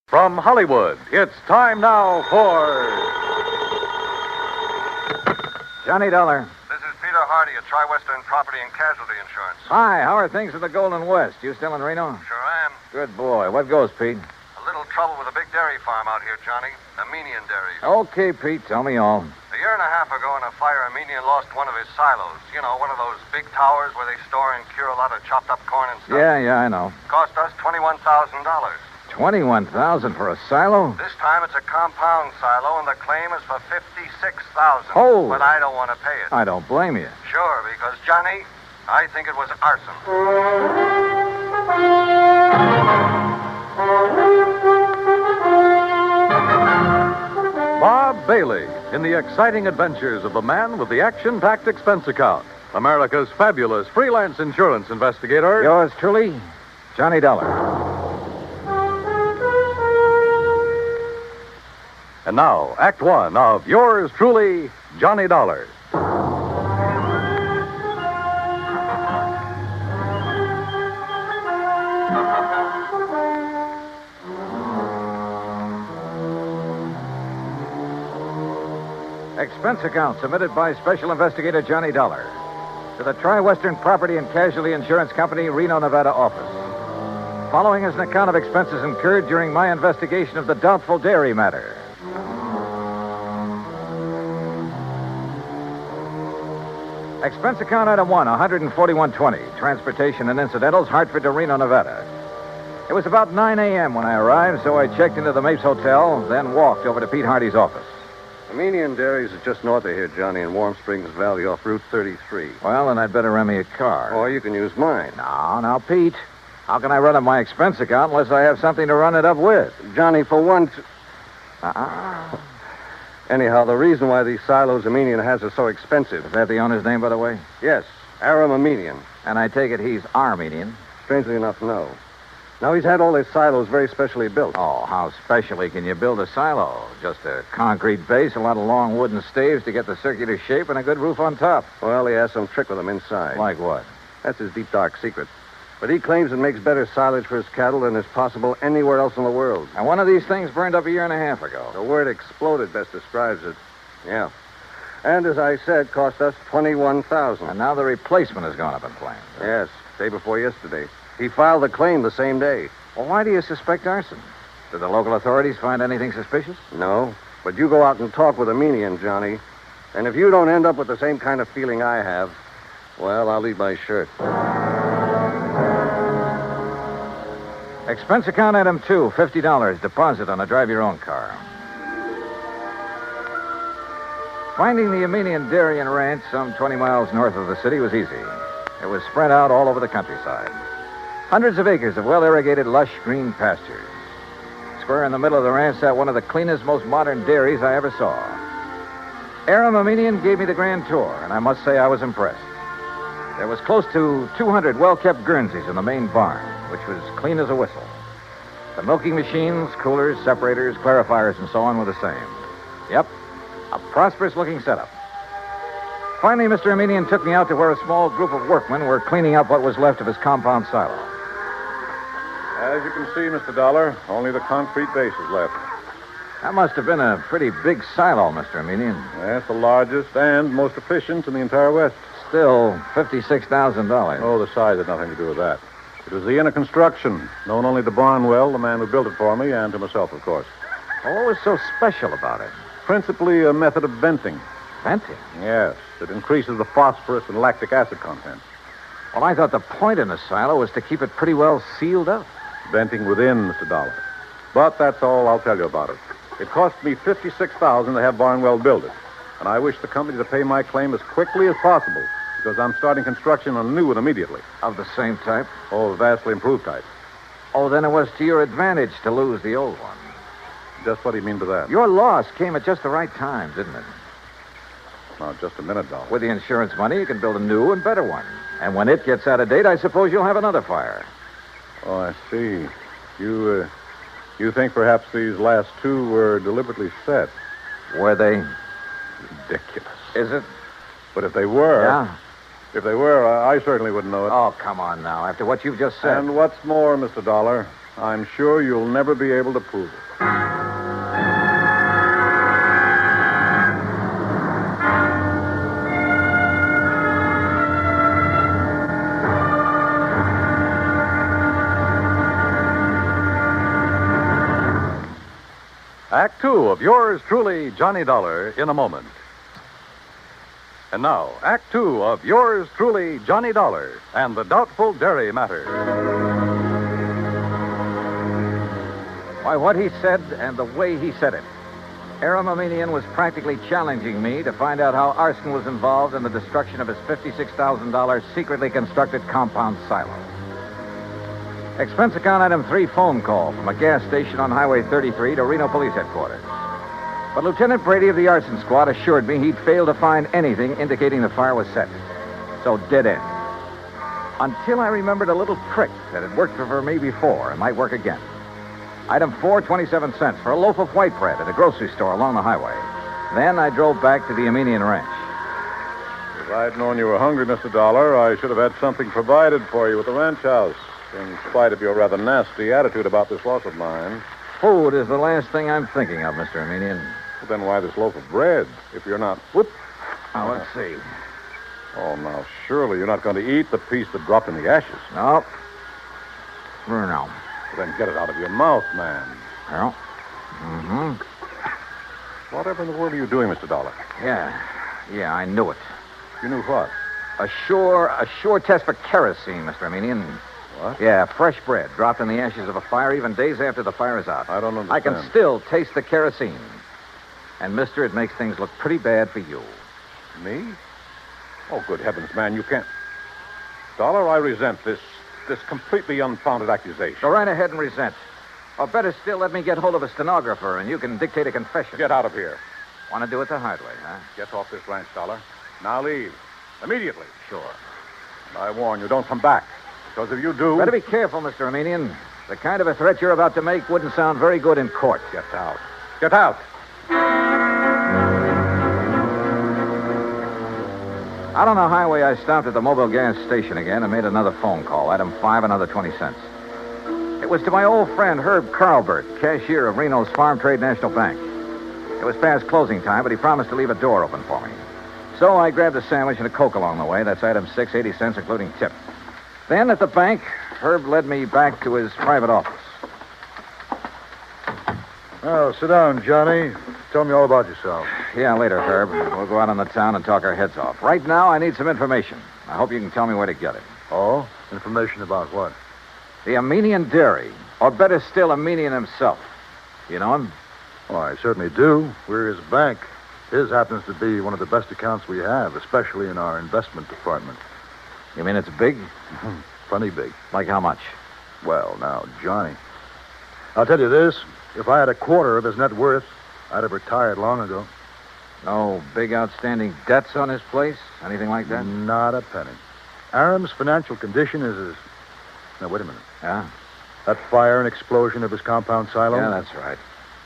From Hollywood, it's time now for Johnny Dollar. This is Peter Hardy at Tri-Western Property and Casualty Insurance. Hi, how are things in the Golden West? You still in Reno? Sure am. Good boy. What goes, Pete? A little trouble with a big dairy farm out here, Johnny. Armenian dairies. Okay, Pete, tell me all. A year and a half ago in a fire, Armenian lost one of his silos. You know, one of those big towers where they store and cure a lot of chopped up corn and stuff. Yeah, I know. Cost us $21,000. $21,000 for a silo? This time it's a compound silo, and the claim is for $56,000. Oh. But I don't want to pay it. I don't blame you. Sure, because, Johnny, I think it was arson. Bob Bailey in the exciting adventures of the man with the action-packed expense account. America's fabulous freelance insurance investigator. Yours truly, Johnny Dollar. And now, Act One of yours truly, Johnny Dollar. Expense account submitted by Special Investigator Johnny Dollar to the Tri-Western Property and Casualty Insurance Company, Reno, Nevada office. Following is an account of expenses incurred during my investigation of the Doubtful dairy matter. Expense account item 1, $141.20. Transportation and incidentals, Hartford to Reno, Nevada. It was about 9 a.m. when I arrived, so I checked into the Mapes Hotel, then walked over to Pete Hardy's office. Armenian dairies is just north of here, Johnny, in Warm Springs Valley off Route 33. Well, then I'd better rent me a car. Or you can use mine. Now, Pete. How can I run up my expense account unless I have something to run it up with? Johnny, for once... Uh-uh. Anyhow, the reason why these silos Armenian has are so expensive. Is that the owner's name, by the way? Yes, Aram Armenian. And I take it he's Armenian. Strangely enough, no. Now, he's had all his silos very specially built. Oh, how specially can you build a silo? Just a concrete base, a lot of long wooden staves to get the circular shape, and a good roof on top. Well, he has some trick with them inside. Like what? That's his deep, dark secret. But he claims it makes better silage for his cattle than is possible anywhere else in the world. And one of these things burned up a year and a half ago. The word exploded best describes it. Yeah. And as I said, cost us $21,000. And now the replacement has gone up in flames. Yes, day before yesterday. He filed the claim the same day. Well, why do you suspect arson? Did the local authorities find anything suspicious? No, but you go out and talk with Armenian, Johnny. And if you don't end up with the same kind of feeling I have, well, I'll leave my shirt. Expense account item 2, $50. Deposit on a drive-your-own car. Finding the Armenian dairy and ranch some 20 miles north of the city was easy. It was spread out all over the countryside. Hundreds of acres of well-irrigated, lush green pastures. Square in the middle of the ranch sat one of the cleanest, most modern dairies I ever saw. Aram Armenian gave me the grand tour, and I must say I was impressed. There was close to 200 well-kept Guernseys in the main barn, which was clean as a whistle. The milking machines, coolers, separators, clarifiers, and so on were the same. Yep, a prosperous-looking setup. Finally, Mr. Armenian took me out to where a small group of workmen were cleaning up what was left of his compound silo. As you can see, Mr. Dollar, only the concrete base is left. That must have been a pretty big silo, Mr. Armenian. Yes, the largest and most efficient in the entire West. Still, $56,000. Oh, the size had nothing to do with that. It was the inner construction, known only to Barnwell, the man who built it for me, and to myself, of course. Well, what was so special about it? Principally a method of venting. Venting? Yes, it increases the phosphorus and lactic acid content. Well, I thought the point in the silo was to keep it pretty well sealed up. Venting within, Mr. Dollar. But that's all I'll tell you about it. It cost me $56,000 to have Barnwell build it. And I wish the company to pay my claim as quickly as possible, because I'm starting construction on a new one immediately. Of the same type? Oh, vastly improved type. Oh, then it was to your advantage to lose the old one. Just what do you mean by that? Your loss came at just the right time, didn't it? Now, just a minute, Dollar. With the insurance money, you can build a new and better one. And when it gets out of date, I suppose you'll have another fire. Oh, I see. You think perhaps these last two were deliberately set? Were they? Ridiculous. Is it? But if they were... Yeah? If they were, I certainly wouldn't know it. Oh, come on now. After what you've just said. And what's more, Mr. Dollar, I'm sure you'll never be able to prove it. Act two of yours truly, Johnny Dollar, in a moment. And now, Act two of yours truly, Johnny Dollar, and the Doubtful Dairy Matter. Why, what he said and the way he said it. Aram Aminian was practically challenging me to find out how arson was involved in the destruction of his $56,000 secretly constructed compound silo. Expense account item 3 phone call from a gas station on Highway 33 to Reno Police Headquarters. But Lieutenant Brady of the arson squad assured me he'd failed to find anything indicating the fire was set. So dead end. Until I remembered a little trick that had worked for me before and might work again. Item 4, 27 cents for a loaf of white bread at a grocery store along the highway. Then I drove back to the Aminian Ranch. If I'd known you were hungry, Mr. Dollar, I should have had something provided for you at the ranch house, in spite of your rather nasty attitude about this loss of mine. Food is the last thing I'm thinking of, Mr. Aminian. Well, then why this loaf of bread, if you're not... Whoop! Now, let's see. Oh, now, surely you're not going to eat the piece that dropped in the ashes. No. For now. Well, then get it out of your mouth, man. Well. Mm-hmm. Whatever in the world are you doing, Mr. Dollar? Yeah, I knew it. You knew what? A sure test for kerosene, Mr. Aminian. What? Yeah, fresh bread dropped in the ashes of a fire even days after the fire is out. I don't understand. I can still taste the kerosene. And, mister, it makes things look pretty bad for you. Me? Oh, good heavens, man, you can't... Dollar, I resent this completely unfounded accusation. Go right ahead and resent. Or better still, let me get hold of a stenographer and you can dictate a confession. Get out of here. Want to do it the hard way, huh? Get off this ranch, Dollar. Now leave. Immediately. Sure. And I warn you, don't come back. Because if you do... Better be careful, Mr. Aminian. The kind of a threat you're about to make wouldn't sound very good in court. Get out. Get out. Out on the highway, I stopped at the Mobile gas station again and made another phone call. Item 5, another 20 cents. It was to my old friend Herb Carlbert, cashier of Reno's Farm Trade National Bank. It was past closing time, but he promised to leave a door open for me. So I grabbed a sandwich and a Coke along the way. That's item 6, 80 cents, including tip. Then at the bank, Herb led me back to his private office. Oh, sit down, Johnny. Tell me all about yourself. Yeah, later, Herb. We'll go out on the town and talk our heads off. Right now, I need some information. I hope you can tell me where to get it. Oh? Information about what? The Aminian Dairy. Or better still, Aminian himself. You know him? Oh, I certainly do. We're his bank. His happens to be one of the best accounts we have, especially in our investment department. You mean it's big? Plenty big. Like how much? Well, now, Johnny, I'll tell you this. If I had a quarter of his net worth, I'd have retired long ago. No big outstanding debts on his place? Anything like that? Not a penny. Aram's financial condition is as... Now, wait a minute. Yeah? That fire and explosion of his compound silo? Yeah, that's right.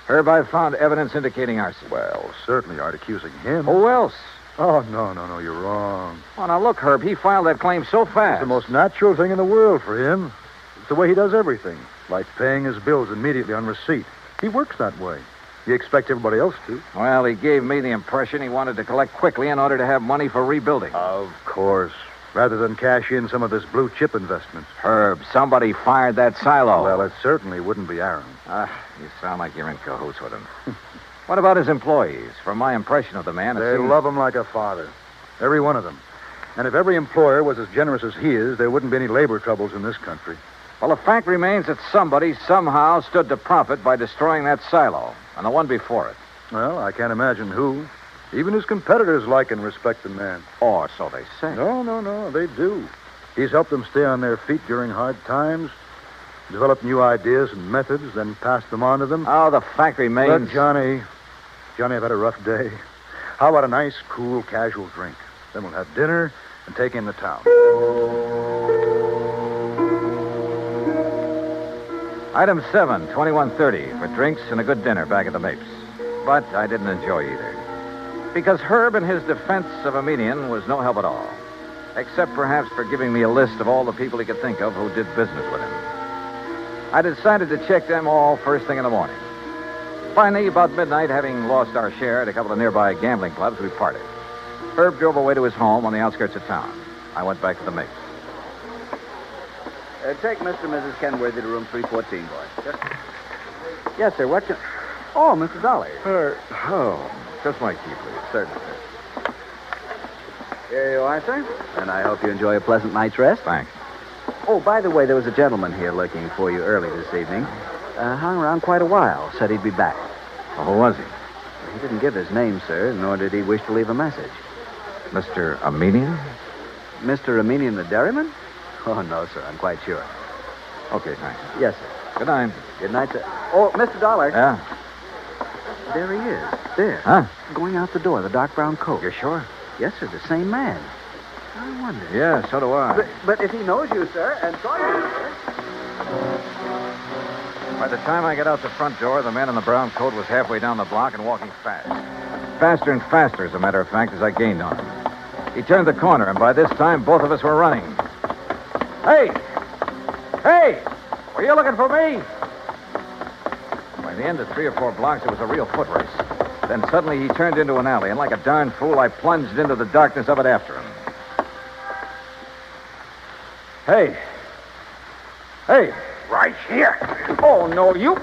Herb, I've found evidence indicating arson. Well, certainly aren't accusing him. Who else? Oh, no, you're wrong. Oh, now look, Herb, he filed that claim so fast. It's the most natural thing in the world for him. It's the way he does everything, like paying his bills immediately on receipt. He works that way. You expect everybody else to. Well, he gave me the impression he wanted to collect quickly in order to have money for rebuilding. Of course. Rather than cash in some of his blue chip investments. Herb, somebody fired that silo. Well, it certainly wouldn't be Aram. You sound like you're in cahoots with him. What about his employees? From my impression of the man, They love him like a father. Every one of them. And if every employer was as generous as he is, there wouldn't be any labor troubles in this country. Well, the fact remains that somebody somehow stood to profit by destroying that silo, and the one before it. Well, I can't imagine who. Even his competitors like and respect the man. Or so they say. No, they do. He's helped them stay on their feet during hard times, developed new ideas and methods, then passed them on to them. Oh, the fact remains... Look, Johnny, I've had a rough day. How about a nice, cool, casual drink? Then we'll have dinner and take in the town. Item 7, 2130, for drinks and a good dinner back at the Mapes. But I didn't enjoy either. Because Herb in his defense of Aminian was no help at all. Except perhaps for giving me a list of all the people he could think of who did business with him. I decided to check them all first thing in the morning. Finally, about midnight, having lost our share at a couple of nearby gambling clubs, we parted. Herb drove away to his home on the outskirts of town. I went back to the mix. Take Mr. and Mrs. Kenworthy to room 314, boys. Yes, sir. What can... Oh, Mr. Dollar. Just my key, please. Certainly, sir. Here you are, sir. And I hope you enjoy a pleasant night's rest. Thanks. Oh, by the way, there was a gentleman here looking for you early this evening. Hung around quite a while. Said he'd be back. Well, who was he? He didn't give his name, sir, nor did he wish to leave a message. Mr. Armenian? Mr. Armenian the dairyman? Oh, no, sir. I'm quite sure. Okay, thanks. Yes, sir. Good night. Good night, sir. Oh, Mr. Dollar. Yeah? There he is. There. Huh? Going out the door, the dark brown coat. You're sure? Yes, sir. The same man. I wonder. Yeah, so do I. But if he knows you, sir, and saw you, sir... By the time I got out the front door, the man in the brown coat was halfway down the block and walking fast. Faster and faster, as a matter of fact, as I gained on him. He turned the corner, and by this time, both of us were running. Hey! Hey! Were you looking for me? By the end of 3 or 4 blocks, it was a real foot race. Then suddenly he turned into an alley, and like a darn fool, I plunged into the darkness of it after him. Hey! Hey! Right here. Oh, no, you...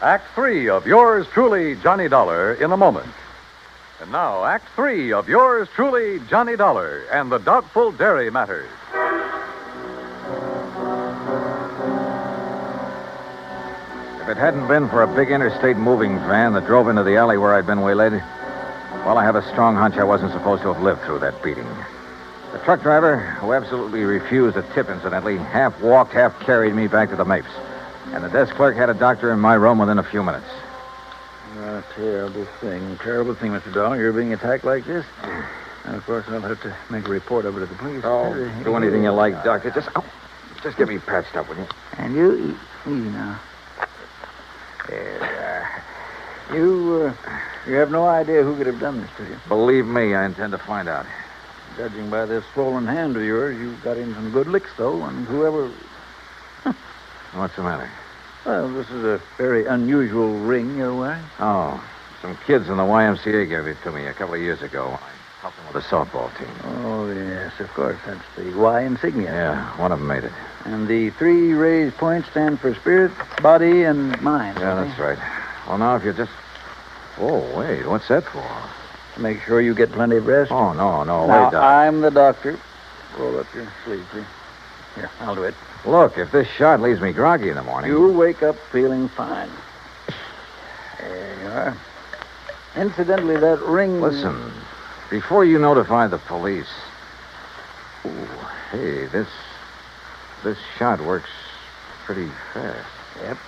Act 3 of yours truly, Johnny Dollar, in a moment. And now, Act 3 of yours truly, Johnny Dollar, and the Doubtful Dairy Matters. If it hadn't been for a big interstate moving van that drove into the alley where I'd been waylaid, well, I have a strong hunch I wasn't supposed to have lived through that beating. The truck driver, who absolutely refused a tip, incidentally, half walked, half carried me back to the Mapes. And the desk clerk had a doctor in my room within a few minutes. Terrible thing, Mr. Dollar. You're being attacked like this. And, of course, I'll have to make a report of it to the police. Oh, do anything you like, Doctor. Just get me patched up, will you? And you, easy now. You have no idea who could have done this to you. Believe me, I intend to find out. Judging by this swollen hand of yours, you got in some good licks, though, and whoever... What's the matter? Well, this is a very unusual ring you're wearing. Oh, some kids in the YMCA gave it to me a couple of years ago. I helped them with a softball team. Oh, yes, of course. That's the Y insignia. Yeah, one of them made it. And the 3 raised points stand for spirit, body, and mind. Yeah, that's right. Well, now, if you just... Oh, wait, what's that for? To make sure you get plenty of rest. Oh, no, Now, wait, Doc. I'm the doctor. Roll up your sleeve, please. Here, I'll do it. Look, if this shot leaves me groggy in the morning... You'll wake up feeling fine. There you are. Incidentally, that ring... Listen, before you notify the police... Ooh, hey, this shot works pretty fast. Yep.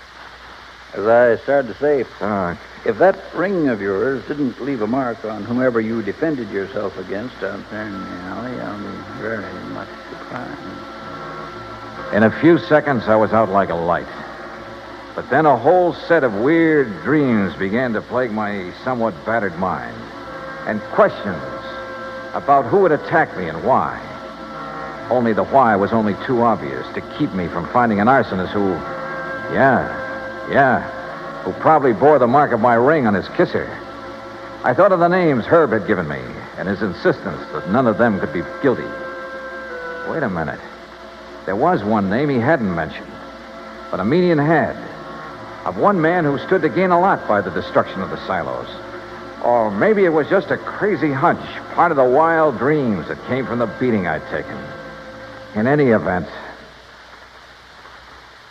As I started to say, Uh, if that ring of yours didn't leave a mark on whomever you defended yourself against out there in the alley, I'll be very much surprised. in a few seconds, I was out like a light. But then a whole set of weird dreams began to plague my somewhat battered mind. And questions about who had attacked me and why. Only the why was only too obvious to keep me from finding an arsonist who... who probably bore the mark of my ring on his kisser. I thought of the names Herb had given me and his insistence that none of them could be guilty. Wait a minute. There was one name he hadn't mentioned, but Armenian had. Of one man who stood to gain a lot by the destruction of the silos. Or maybe it was just a crazy hunch, part of the wild dreams that came from the beating I'd taken. In any event...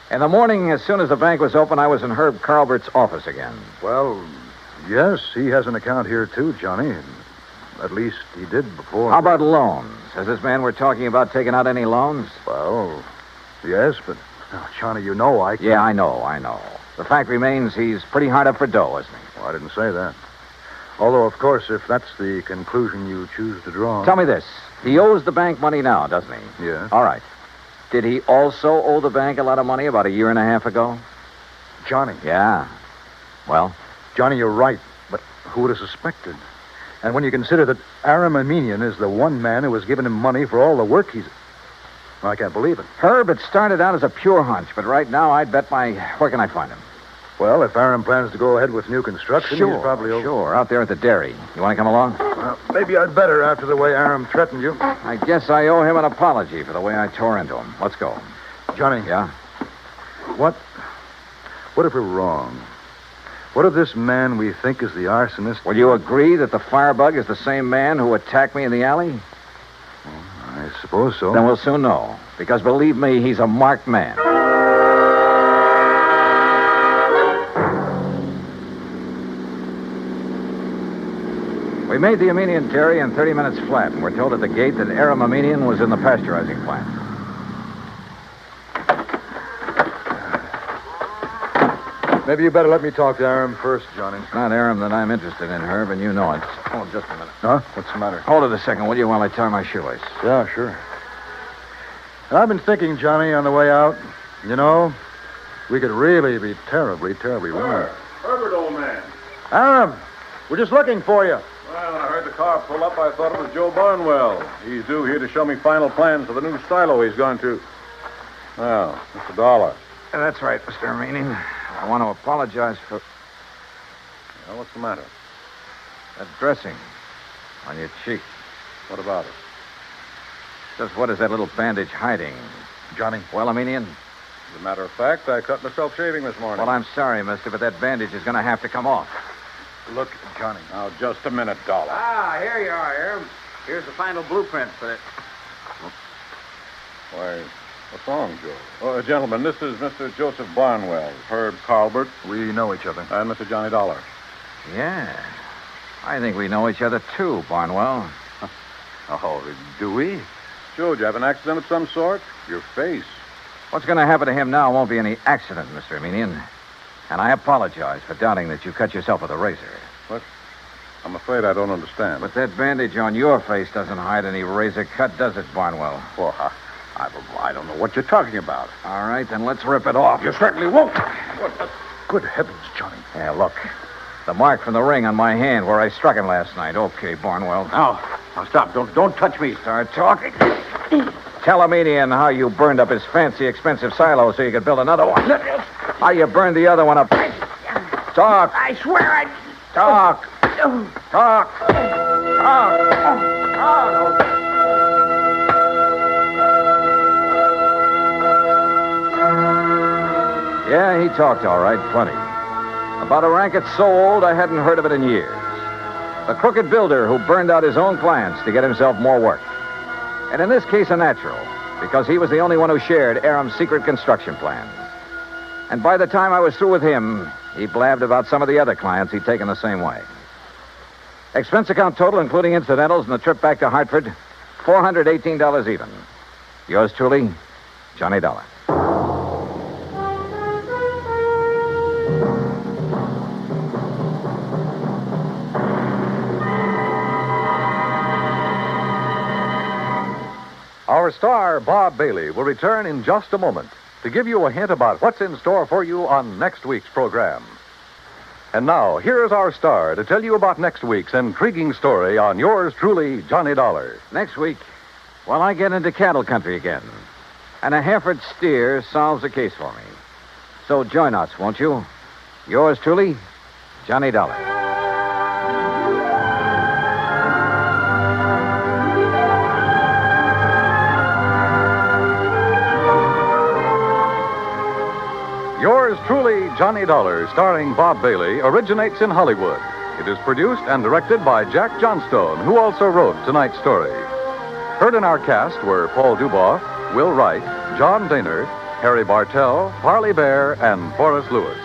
In the morning, as soon as the bank was open, I was in Herb Carlbert's office again. Well, yes, he has an account here, too, Johnny. At least he did before. How about loans? Has this man we're talking about taken out any loans? Well, yes, but, Johnny, you know I can't... Yeah, I know. The fact remains he's pretty hard up for dough, isn't he? Well, I didn't say that. Although, of course, if that's the conclusion you choose to draw... Tell me this. He owes the bank money now, doesn't he? Yes. All right. Did he also owe the bank a lot of money about a year and a half ago? Johnny. Yeah. Well? Johnny, you're right. But Who would have suspected? And when you consider that Aram Aminian is the one man who has given him money for all the work he's... I can't believe it. Herb, it started out as a pure hunch, but right now I'd bet my... Where can I find him? Well, if Aram plans to go ahead with new construction, he's probably over... Sure, out there at the dairy. You want to come along? Maybe I'd better after the way Aram threatened you. I guess I owe him an apology for the way I tore into him. Let's go. Johnny. Yeah? What if we're wrong? What if this man we think is the arsonist... Will you agree that the firebug is the same man who attacked me in the alley? I suppose so. Then we'll soon know. Because believe me, he's a marked man. We made the Aminian dairy in 30 minutes flat, and we're told at the gate that Aram Aminian was in the pasteurizing plant. Maybe you better let me talk to Aram first, Johnny. It's not Aram that I'm interested in, Herb, and you know it. Hold on just a minute. Huh? What's the matter? Hold it a second, will you, while I tie my shoelace? Yeah, sure. I've been thinking, Johnny, on the way out, you know, we could really be terribly, terribly wrong. Herbert, old man. Aram, we're just looking for you. Well, when I heard the car pull up, I thought it was Joe Barnwell. He's due here to show me final plans for the new silo he's going to. Well, Mr. Dollar. That's right, Mr. Aminian. I want to apologize for Well, what's the matter? that dressing on your cheek. What about it? Just what is that little bandage hiding? Johnny. Well, Aminian? As a matter of fact, I cut myself shaving this morning. Well, I'm sorry, mister, but that bandage is going to have to come off. Look, Johnny. Now, just a minute, Dollar. Ah, here you are, Aram. Here's the final blueprint for it. Why, what's wrong, Joe? Oh, gentlemen, this is Mr. Joseph Barnwell, Herb Carlbert, We know each other. and Mr. Johnny Dollar. Yeah. I think we know each other, too, Barnwell. Oh, do we? Joe, did you have an accident of some sort? Your face. What's going to happen to him now won't be any accident, Mr. Aminian. And I apologize for doubting that you cut yourself with a razor. I'm afraid I don't understand. But that bandage on your face doesn't hide any razor cut, does it, Barnwell? Well, I don't know what you're talking about. All right, then let's rip it off. You certainly won't. Good heavens, Johnny. Yeah, look. The mark from the ring on my hand where I struck him last night. Okay, Barnwell. Now stop. Don't touch me. Start talking. Tell Aminian how you burned up his fancy, expensive silo so you could build another one. How you burned the other one up. Talk. I swear I... Talk. Talk. Talk. Yeah, he talked all right, plenty. About a racket so old I hadn't heard of it in years. The crooked builder who burned out his own clients to get himself more work. And in this case, a natural, because he was the only one who shared Aram's secret construction plans. And by the time I was through with him, he blabbed about some of the other clients he'd taken the same way. Expense account total, including incidentals and the trip back to Hartford, $418 even. Yours truly, Johnny Dollar. Our star, Bob Bailey, will return in just a moment to give you a hint about what's in store for you on next week's program. And now, here's our star to tell you about next week's intriguing story on yours truly, Johnny Dollar. Next week, well, I get into cattle country again. And a Hereford steer solves the case for me. So join us, won't you? Yours truly, Johnny Dollar. Yours truly, Johnny Dollar, starring Bob Bailey, originates in Hollywood. It is produced and directed by Jack Johnstone, who also wrote tonight's story. Heard in our cast were Paul Duboff, Will Wright, John Daner, Harry Bartell, Parley Bear, and Forrest Lewis.